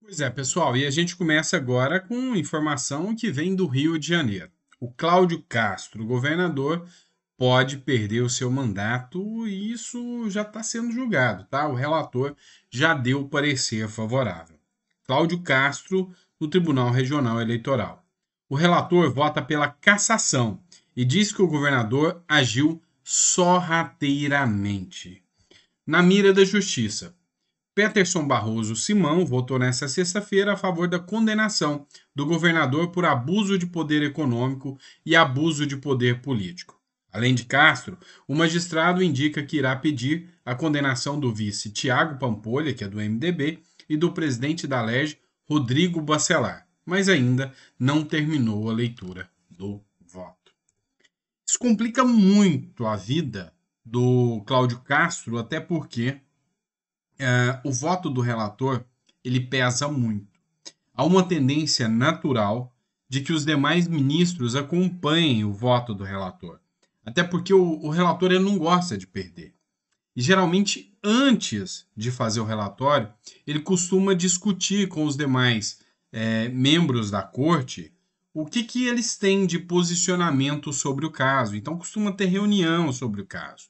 Pois é, pessoal, e a gente começa agora com informação que vem do Rio de Janeiro. O Cláudio Castro, governador, pode perder o seu mandato e isso já está sendo julgado, tá? O relator já deu parecer favorável. Cláudio Castro, no Tribunal Regional Eleitoral. O relator vota pela cassação e diz que o governador agiu sorrateiramente. Na mira da justiça, Peterson Barroso Simão votou nesta sexta-feira a favor da condenação do governador por abuso de poder econômico e abuso de poder político. Além de Castro, o magistrado indica que irá pedir a condenação do vice Tiago Pampolha, que é do MDB, e do presidente da LERJ, Rodrigo Bacelar, mas ainda não terminou a leitura do voto. Isso complica muito a vida do Cláudio Castro, até porque o voto do relator ele pesa muito. Há uma tendência natural de que os demais ministros acompanhem o voto do relator. Até porque o relator ele não gosta de perder. E geralmente, antes de fazer o relatório, ele costuma discutir com os demais membros da corte o que eles têm de posicionamento sobre o caso. Então, costuma ter reunião sobre o caso.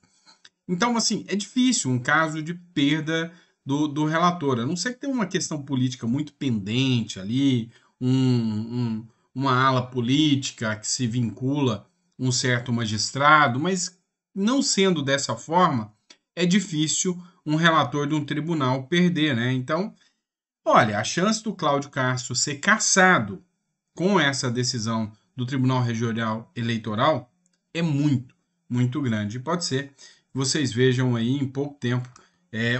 Então, assim, é difícil um caso de perda do relator. A não ser que tenha uma questão política muito pendente ali, uma ala política que se vincula um certo magistrado, mas não sendo dessa forma, é difícil um relator de um tribunal perder, né? Então, olha, a chance do Cláudio Castro ser cassado com essa decisão do Tribunal Regional Eleitoral é muito, muito grande. E pode ser que vocês vejam aí em pouco tempo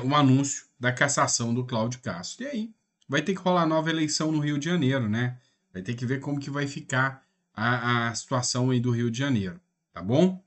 o anúncio da cassação do Cláudio Castro. E aí vai ter que rolar nova eleição no Rio de Janeiro, né? Vai ter que ver como que vai ficar a situação aí do Rio de Janeiro, tá bom?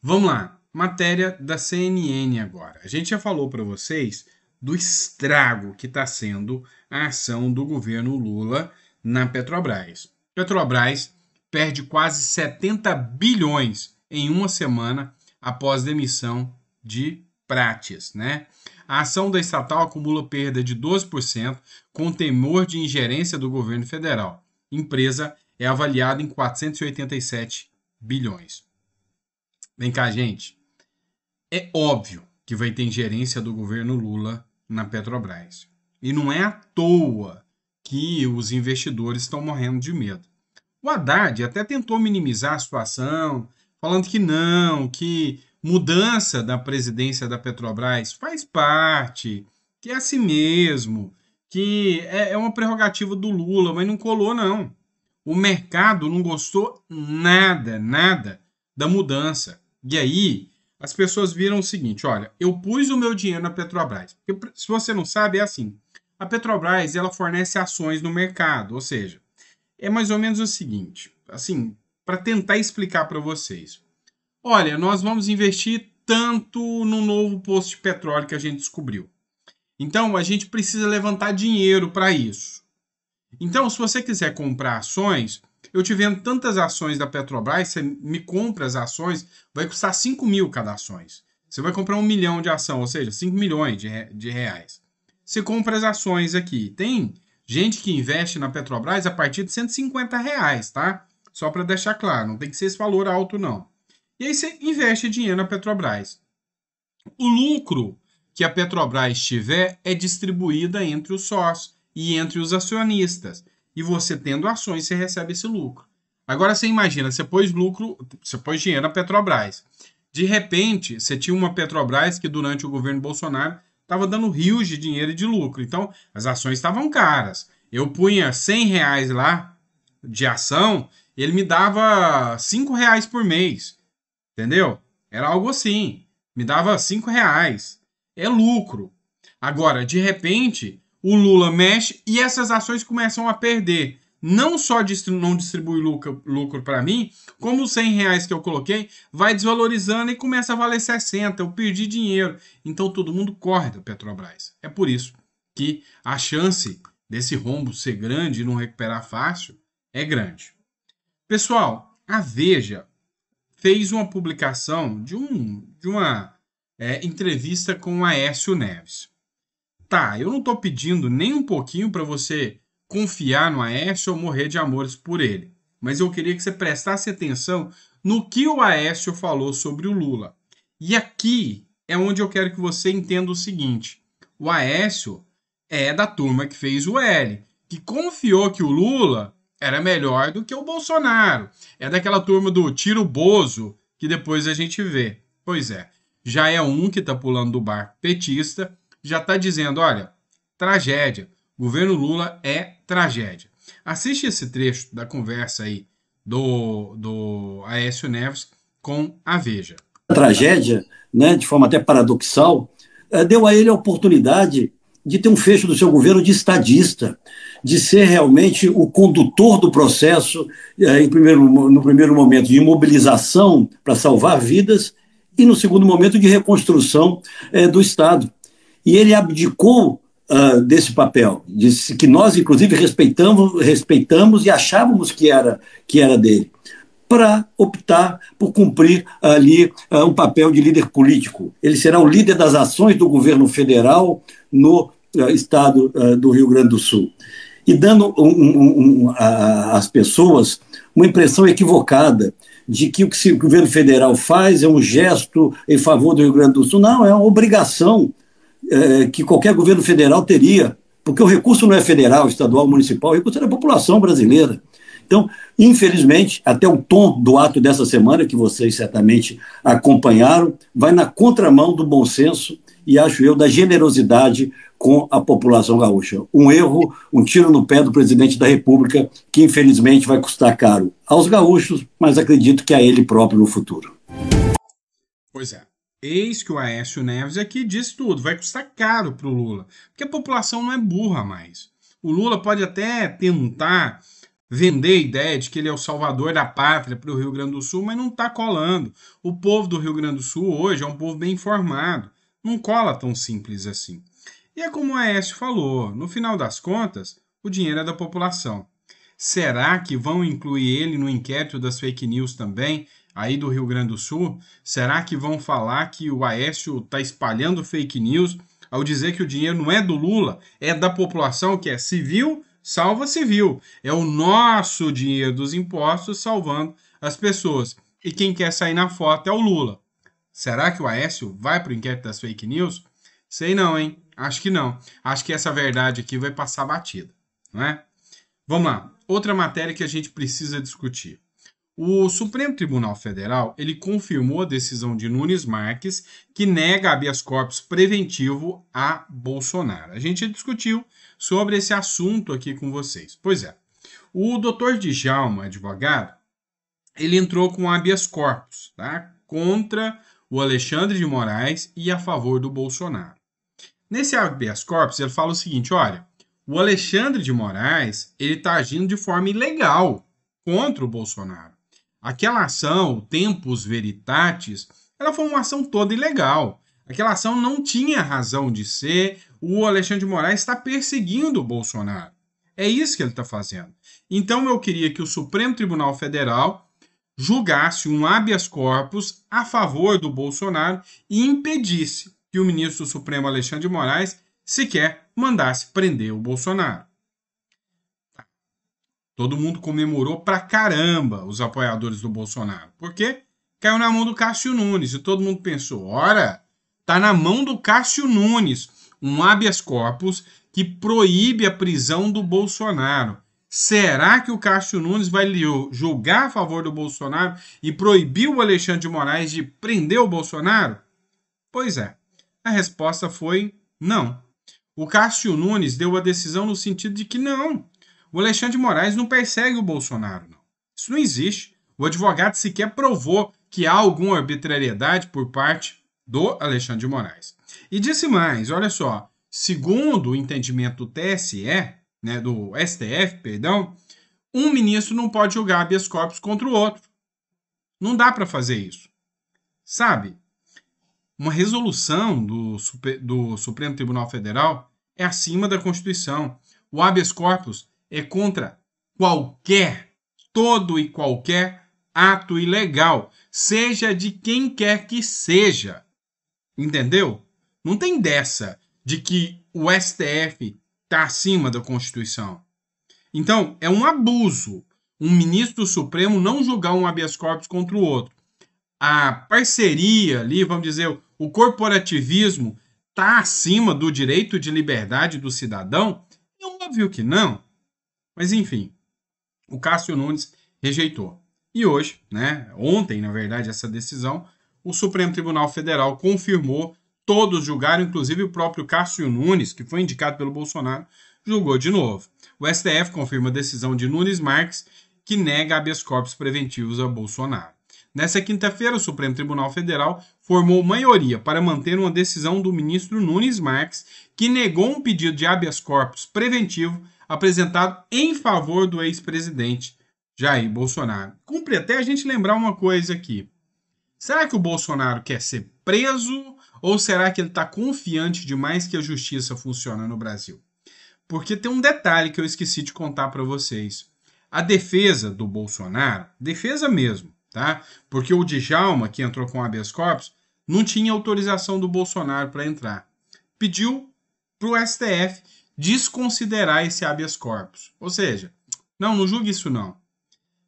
Vamos lá, matéria da CNN agora. A gente já falou para vocês do estrago que está sendo a ação do governo Lula na Petrobras. Petrobras perde quase 70 bilhões em uma semana após demissão de Prates, né? A ação da estatal acumula perda de 12% com temor de ingerência do governo federal. Empresa é avaliada em 487 bilhões. Vem cá, gente. É óbvio que vai ter ingerência do governo Lula na Petrobras. E não é à toa que os investidores estão morrendo de medo. O Haddad até tentou minimizar a situação, falando que não, que mudança da presidência da Petrobras faz parte, que é assim mesmo, que é uma prerrogativa do Lula, mas não colou, não. O mercado não gostou nada da mudança. E aí, as pessoas viram o seguinte, olha, eu pus o meu dinheiro na Petrobras. Porque, se você não sabe, é assim, a Petrobras, ela fornece ações no mercado, ou seja, é mais ou menos o seguinte, assim, para tentar explicar para vocês. Olha, nós vamos investir tanto no novo poço de petróleo que a gente descobriu. Então, a gente precisa levantar dinheiro para isso. Então, se você quiser comprar ações, eu te vendo tantas ações da Petrobras, você me compra as ações, vai custar 5 mil cada ações. Você vai comprar 1 milhão de ação, ou seja, 5 milhões de reais. Você compra as ações aqui. Tem gente que investe na Petrobras a partir de 150 reais, tá? Só para deixar claro, não tem que ser esse valor alto, não. E aí você investe dinheiro na Petrobras. O lucro que a Petrobras tiver é distribuída entre os sócios e entre os acionistas. E você tendo ações, você recebe esse lucro. Agora você imagina, você pôs lucro, você pôs dinheiro na Petrobras. De repente, você tinha uma Petrobras que durante o governo Bolsonaro estava dando rios de dinheiro e de lucro. Então, as ações estavam caras. Eu punha 100 reais lá de ação, ele me dava 5 reais por mês. Entendeu? Era algo assim. Me dava 5 reais. É lucro. Agora, de repente, o Lula mexe e essas ações começam a perder. Não só não distribui lucro para mim, como os 100 reais que eu coloquei vai desvalorizando e começa a valer 60. Eu perdi dinheiro. Então todo mundo corre da Petrobras. É por isso que a chance desse rombo ser grande e não recuperar fácil é grande. Pessoal, a Veja fez uma publicação de uma entrevista com o Aécio Neves. Tá, eu não estou pedindo nem um pouquinho para você confiar no Aécio ou morrer de amores por ele. Mas eu queria que você prestasse atenção no que o Aécio falou sobre o Lula. E aqui é onde eu quero que você entenda o seguinte: o Aécio é da turma que fez o L, que confiou que o Lula era melhor do que o Bolsonaro. É daquela turma do tiro Bozo que depois a gente vê. Pois é, já é um que está pulando do barco petista, já está dizendo, olha, tragédia, governo Lula é tragédia. Assiste esse trecho da conversa aí do Aécio Neves com a Veja. A tragédia, né, de forma até paradoxal, deu a ele a oportunidade de ter um fecho do seu governo de estadista, de ser realmente o condutor do processo, no primeiro momento de mobilização para salvar vidas e no segundo momento de reconstrução do Estado. E ele abdicou desse papel, disse que nós, inclusive, respeitamos e achávamos que era dele, para optar por cumprir ali um papel de líder político. Ele será o líder das ações do governo federal no estado do Rio Grande do Sul. E dando às pessoas uma impressão equivocada de que o que o governo federal faz é um gesto em favor do Rio Grande do Sul. Não, é uma obrigação que qualquer governo federal teria, porque o recurso não é federal, estadual, municipal, o recurso é da população brasileira. Então, infelizmente, até o tom do ato dessa semana, que vocês certamente acompanharam, vai na contramão do bom senso e, acho eu, da generosidade com a população gaúcha. Um erro, um tiro no pé do presidente da República, que infelizmente vai custar caro aos gaúchos, mas acredito que a ele próprio no futuro. Pois é. Eis que o Aécio Neves aqui diz tudo, vai custar caro para o Lula, porque a população não é burra mais. O Lula pode até tentar vender a ideia de que ele é o salvador da pátria para o Rio Grande do Sul, mas não está colando. O povo do Rio Grande do Sul hoje é um povo bem informado, não cola tão simples assim. E é como o Aécio falou, no final das contas, o dinheiro é da população. Será que vão incluir ele no inquérito das fake news também, aí do Rio Grande do Sul? Será que vão falar que o Aécio está espalhando fake news ao dizer que o dinheiro não é do Lula, é da população, que é civil, salva civil. É o nosso dinheiro dos impostos salvando as pessoas. E quem quer sair na foto é o Lula. Será que o Aécio vai para o inquérito das fake news? Sei não, hein? Acho que não. Acho que essa verdade aqui vai passar batida, não é? Vamos lá. Outra matéria que a gente precisa discutir. O Supremo Tribunal Federal, ele confirmou a decisão de Nunes Marques, que nega habeas corpus preventivo a Bolsonaro. A gente discutiu sobre esse assunto aqui com vocês. Pois é, o doutor Djalma, advogado, ele entrou com habeas corpus, tá? Contra o Alexandre de Moraes e a favor do Bolsonaro. Nesse habeas corpus, ele fala o seguinte, olha, o Alexandre de Moraes, ele está agindo de forma ilegal contra o Bolsonaro. Aquela ação, o Tempus Veritatis, ela foi uma ação toda ilegal. Aquela ação não tinha razão de ser. O Alexandre de Moraes está perseguindo o Bolsonaro. É isso que ele está fazendo. Então eu queria que o Supremo Tribunal Federal julgasse um habeas corpus a favor do Bolsonaro e impedisse que o ministro do Supremo Alexandre de Moraes sequer mandasse prender o Bolsonaro. Todo mundo comemorou pra caramba os apoiadores do Bolsonaro. Por quê? Caiu na mão do Cássio Nunes. E todo mundo pensou, ora, tá na mão do Cássio Nunes um habeas corpus que proíbe a prisão do Bolsonaro. Será que o Cássio Nunes vai julgar a favor do Bolsonaro e proibir o Alexandre de Moraes de prender o Bolsonaro? Pois é, a resposta foi não. O Cássio Nunes deu a decisão no sentido de que não. O Alexandre de Moraes não persegue o Bolsonaro, não. Isso não existe. O advogado sequer provou que há alguma arbitrariedade por parte do Alexandre de Moraes. E disse mais, olha só, segundo o entendimento do TSE, do STF, perdão, um ministro não pode julgar habeas corpus contra o outro. Não dá para fazer isso. Sabe, uma resolução do Supremo Tribunal Federal é acima da Constituição. O habeas corpus é contra todo e qualquer ato ilegal, seja de quem quer que seja. Entendeu? Não tem dessa de que o STF está acima da Constituição. Então, é um abuso um ministro do Supremo não julgar um habeas corpus contra o outro. A parceria ali, vamos dizer, o corporativismo está acima do direito de liberdade do cidadão? É óbvio que não. Mas, enfim, o Cássio Nunes rejeitou. E hoje, ontem, na verdade, essa decisão, o Supremo Tribunal Federal confirmou, todos julgaram, inclusive o próprio Cássio Nunes, que foi indicado pelo Bolsonaro, julgou de novo. O STF confirma a decisão de Nunes Marques, que nega habeas corpus preventivos a Bolsonaro. Nessa quinta-feira, o Supremo Tribunal Federal formou maioria para manter uma decisão do ministro Nunes Marques, que negou um pedido de habeas corpus preventivo apresentado em favor do ex-presidente Jair Bolsonaro. Cumpre até a gente lembrar uma coisa aqui. Será que o Bolsonaro quer ser preso ou será que ele está confiante demais que a justiça funciona no Brasil? Porque tem um detalhe que eu esqueci de contar para vocês. A defesa do Bolsonaro, defesa mesmo, tá? Porque o Djalma, que entrou com habeas corpus, não tinha autorização do Bolsonaro para entrar. Pediu para o STF desconsiderar esse habeas corpus. Ou seja, não julgue isso não.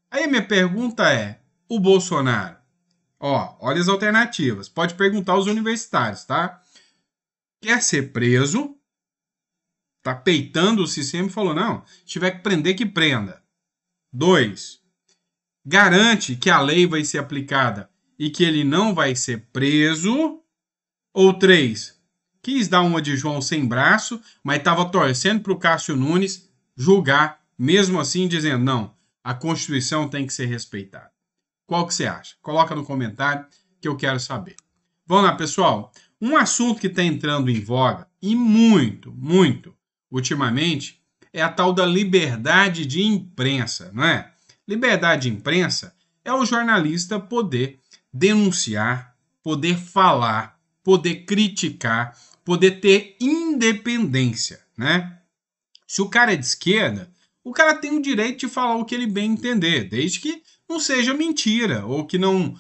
Aí a minha pergunta é, o Bolsonaro, olha as alternativas, pode perguntar aos universitários, tá? Quer ser preso, tá peitando o sistema e falou, não, se tiver que prender, que prenda. 2. Garante que a lei vai ser aplicada e que ele não vai ser preso. Ou 3. Quis dar uma de João sem braço, mas estava torcendo para o Cássio Nunes julgar, mesmo assim dizendo, não, a Constituição tem que ser respeitada. Qual que você acha? Coloca no comentário que eu quero saber. Vamos lá, pessoal. Um assunto que está entrando em voga, e muito, ultimamente, é a tal da liberdade de imprensa, não é? Liberdade de imprensa é o jornalista poder denunciar, poder falar, poder criticar, poder ter independência, né? Se o cara é de esquerda, o cara tem o direito de falar o que ele bem entender, desde que não seja mentira ou que não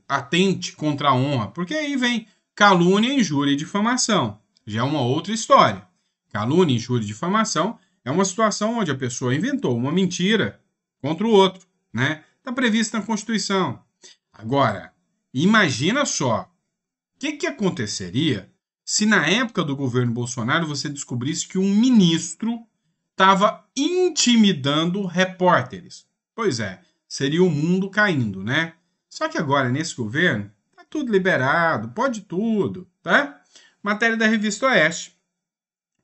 atente contra a honra, porque aí vem calúnia, injúria e difamação. Já é uma outra história. Calúnia, injúria e difamação é uma situação onde a pessoa inventou uma mentira contra o outro, né? Está previsto na Constituição. Agora, imagina só, o que aconteceria se na época do governo Bolsonaro você descobrisse que um ministro estava intimidando repórteres? Pois é, seria o mundo caindo, né? Só que agora, nesse governo, tá tudo liberado, pode tudo, tá? Matéria da Revista Oeste.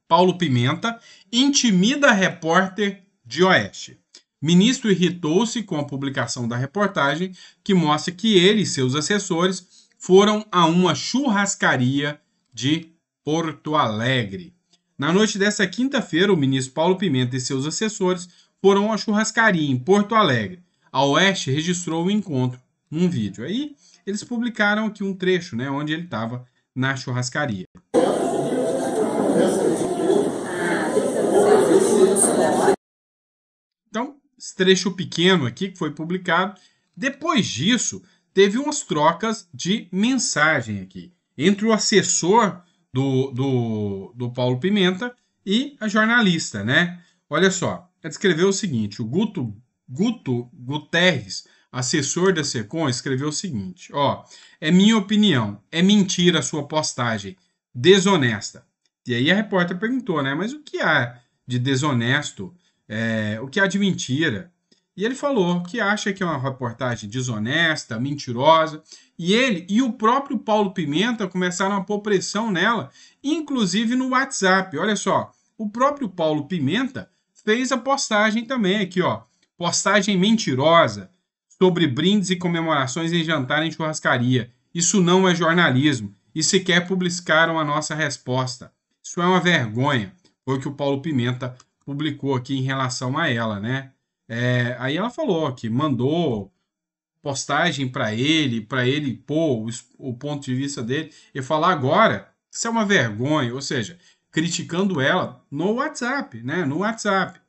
Paulo Pimenta intimida repórter de Oeste. Ministro irritou-se com a publicação da reportagem que mostra que ele e seus assessores foram a uma churrascaria de Porto Alegre. Na noite dessa quinta-feira, o ministro Paulo Pimenta e seus assessores foram a uma churrascaria em Porto Alegre. A Oeste registrou o encontro num vídeo. Aí eles publicaram aqui um trecho, onde ele estava na churrascaria. Então, esse trecho pequeno aqui que foi publicado. Depois disso, teve umas trocas de mensagem aqui entre o assessor do Paulo Pimenta e a jornalista, né? Olha só, ela escreveu o seguinte, o Guto Guterres, assessor da SECOM, escreveu o seguinte, é minha opinião, é mentira a sua postagem, desonesta. E aí a repórter perguntou, mas o que há de desonesto? O que há de mentira? E ele falou que acha que é uma reportagem desonesta, mentirosa, e ele e o próprio Paulo Pimenta começaram a pôr pressão nela, inclusive no WhatsApp. Olha só, o próprio Paulo Pimenta fez a postagem também aqui, postagem mentirosa sobre brindes e comemorações em jantar em churrascaria. Isso não é jornalismo, e sequer publicaram a nossa resposta. Isso é uma vergonha, foi o que o Paulo Pimenta publicou aqui em relação a ela, né? Aí ela falou que mandou postagem para ele pôr o ponto de vista dele e falar agora, isso é uma vergonha, ou seja, criticando ela no WhatsApp, né? No WhatsApp.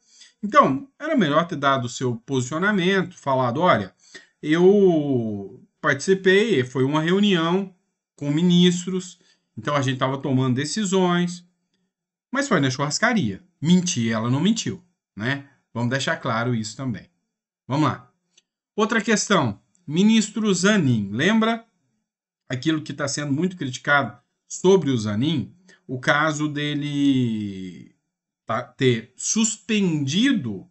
Então, era melhor ter dado o seu posicionamento, falado, olha, eu participei, foi uma reunião com ministros, Então a gente estava tomando decisões, mas foi na churrascaria. Mentir, ela não mentiu, né? Vamos deixar claro isso também. Vamos lá. Outra questão. Ministro Zanin. Lembra aquilo que está sendo muito criticado sobre o Zanin? O caso dele ter suspendido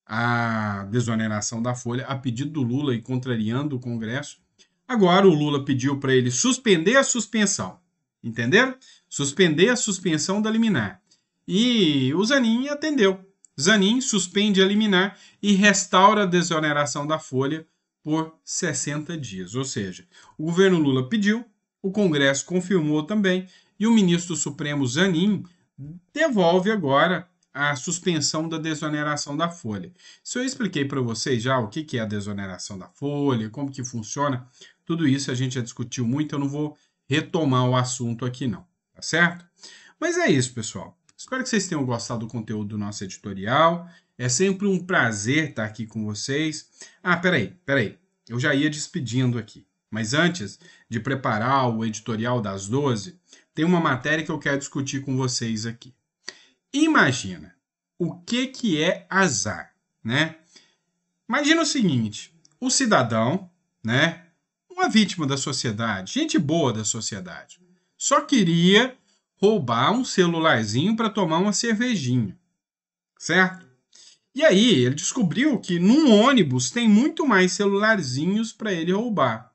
a desoneração da folha a pedido do Lula e contrariando o Congresso. Agora o Lula pediu para ele suspender a suspensão. Entenderam? Suspender a suspensão da liminar. E o Zanin atendeu. Zanin suspende a liminar e restaura a desoneração da folha por 60 dias. Ou seja, o governo Lula pediu, o Congresso confirmou também, e o ministro Supremo Zanin devolve agora a suspensão da desoneração da folha. Se eu expliquei para vocês já o que é a desoneração da folha, como que funciona, tudo isso a gente já discutiu muito, eu não vou retomar o assunto aqui não, tá certo? Mas é isso, pessoal. Espero que vocês tenham gostado do conteúdo do nosso editorial. É sempre um prazer estar aqui com vocês. Ah, peraí. Eu já ia despedindo aqui. Mas antes de preparar o editorial das 12, tem uma matéria que eu quero discutir com vocês aqui. Imagina o que é azar, né? Imagina o seguinte, o cidadão, né? Uma vítima da sociedade, gente boa da sociedade, só queria roubar um celularzinho para tomar uma cervejinha, certo? E aí ele descobriu que num ônibus tem muito mais celularzinhos para ele roubar.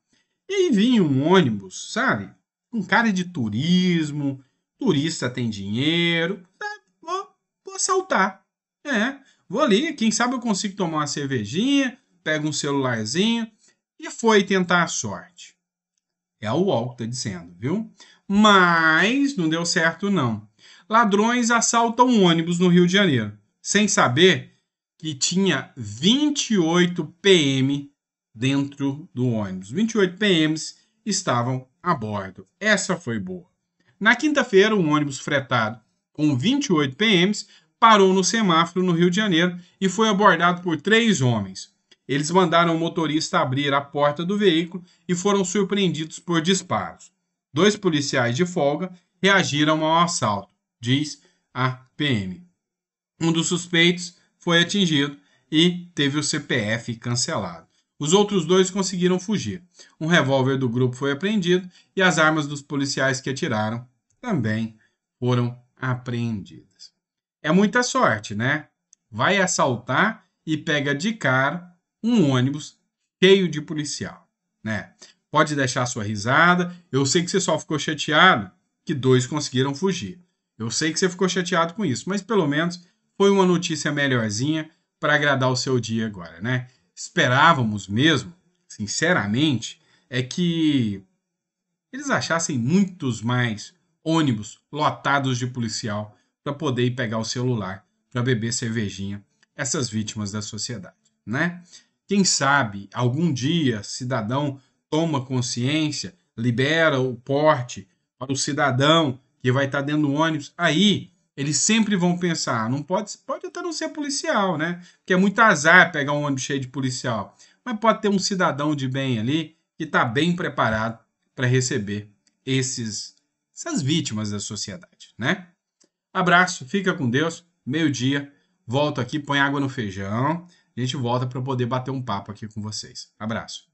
E aí vinha um ônibus, sabe? Um cara de turismo, turista tem dinheiro, vou assaltar. Vou ali, quem sabe eu consigo tomar uma cervejinha, pego um celularzinho e foi tentar a sorte. É o UOL que está dizendo, viu? Mas não deu certo não. Ladrões assaltam um ônibus no Rio de Janeiro, sem saber que tinha 28 PM dentro do ônibus. 28 PMs estavam a bordo. Essa foi boa. Na quinta-feira, um ônibus fretado com 28 PMs parou no semáforo no Rio de Janeiro e foi abordado por 3 homens. Eles mandaram o motorista abrir a porta do veículo e foram surpreendidos por disparos. 2 policiais de folga reagiram ao assalto, diz a PM. Um dos suspeitos foi atingido e teve o CPF cancelado. Os outros 2 conseguiram fugir. Um revólver do grupo foi apreendido e as armas dos policiais que atiraram também foram apreendidas. É muita sorte, né? Vai assaltar e pega de cara um ônibus cheio de policial, né? Pode deixar sua risada. Eu sei que você só ficou chateado que 2 conseguiram fugir. Eu sei que você ficou chateado com isso, mas pelo menos foi uma notícia melhorzinha para agradar o seu dia agora, né? Esperávamos mesmo, sinceramente, é que eles achassem muitos mais ônibus lotados de policial para poder ir pegar o celular, para beber cervejinha, essas vítimas da sociedade, né? Quem sabe, algum dia, cidadão toma consciência, libera o porte para o cidadão que vai estar dentro do ônibus, aí eles sempre vão pensar, não pode até não ser policial, né? Porque é muito azar pegar um ônibus cheio de policial, mas pode ter um cidadão de bem ali que está bem preparado para receber essas vítimas da sociedade, né? Abraço, fica com Deus, meio-dia, volto aqui, põe água no feijão, a gente volta para poder bater um papo aqui com vocês. Abraço.